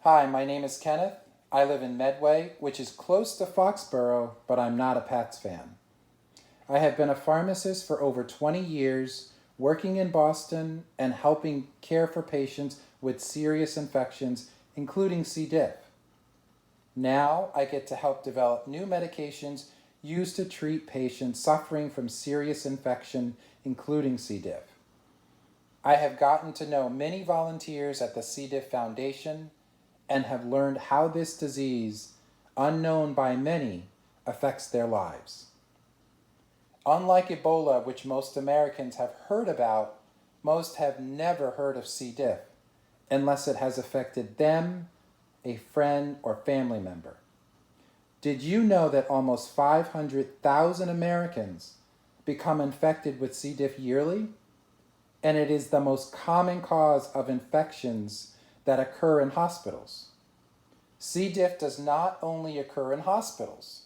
Hi, my name is Kenneth. I live in Medway, which is close to Foxborough, but I'm not a Pats fan. I have been a pharmacist for over 20 years, working in Boston and helping care for patients with serious infections, including C. diff. Now I get to help develop new medications used to treat patients suffering from serious infection, including C. diff. I have gotten to know many volunteers at the C. diff Foundation and have learned how this disease, unknown by many, affects their lives. Unlike Ebola, which most Americans have heard about, most have never heard of C. diff unless it has affected them, a friend, or family member. Did you know that almost 500,000 Americans become infected with C. diff yearly? And it is the most common cause of infections that occur in hospitals. C. diff does not only occur in hospitals.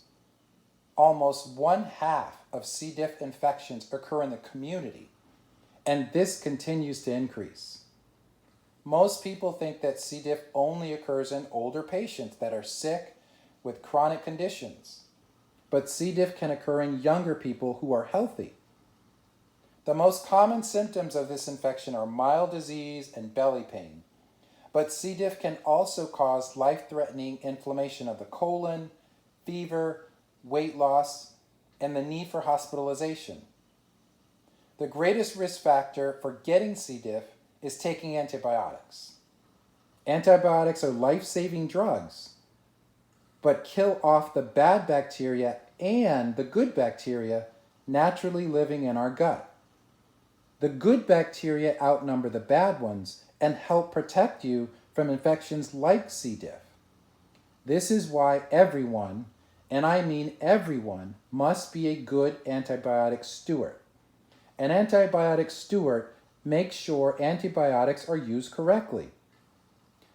Almost 1/2 of C. diff infections occur in the community, and this continues to increase. Most people think that C. diff only occurs in older patients that are sick with chronic conditions, but C. diff can occur in younger people who are healthy. The most common symptoms of this infection are mild disease and belly pain, but C. diff can also cause life-threatening inflammation of the colon, fever, weight loss, and the need for hospitalization. The greatest risk factor for getting C. diff is taking antibiotics. Antibiotics are life-saving drugs, but kill off the bad bacteria and the good bacteria naturally living in our gut. The good bacteria outnumber the bad ones and help protect you from infections like C. diff. This is why everyone, and I mean everyone, must be a good antibiotic steward. An antibiotic steward makes sure antibiotics are used correctly.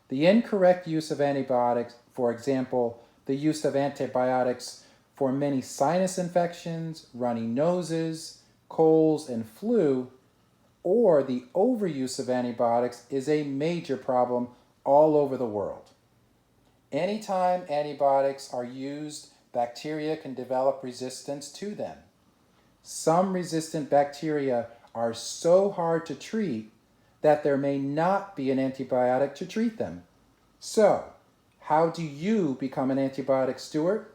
The incorrect use of antibiotics, for example, the use of antibiotics for many sinus infections, runny noses, colds, and flu, or the overuse of antibiotics is a major problem all over the world. Anytime antibiotics are used, bacteria can develop resistance to them. Some resistant bacteria are so hard to treat that there may not be an antibiotic to treat them. So, how do you become an antibiotic steward?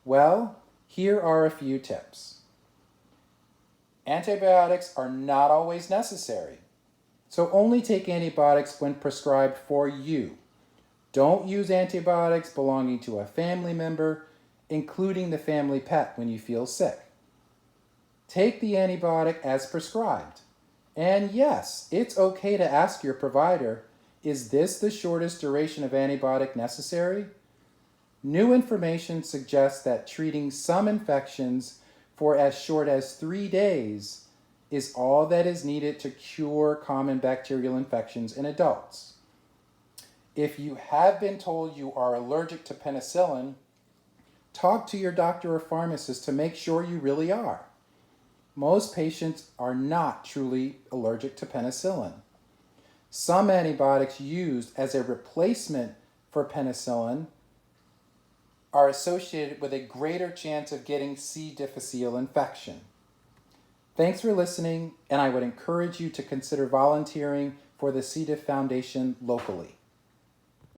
Well, here are a few tips. Antibiotics are not always necessary, so only take antibiotics when prescribed for you. Don't use antibiotics belonging to a family member, including the family pet, when you feel sick. Take the antibiotic as prescribed. And yes, it's okay to ask your provider, is this the shortest duration of antibiotic necessary? New information suggests that treating some infections for as short as 3 days is all that is needed to cure common bacterial infections in adults. If you have been told you are allergic to penicillin, talk to your doctor or pharmacist to make sure you really are. Most patients are not truly allergic to penicillin. Some antibiotics used as a replacement for penicillin are associated with a greater chance of getting C. difficile infection. Thanks for listening, and I would encourage you to consider volunteering for the C. diff Foundation locally.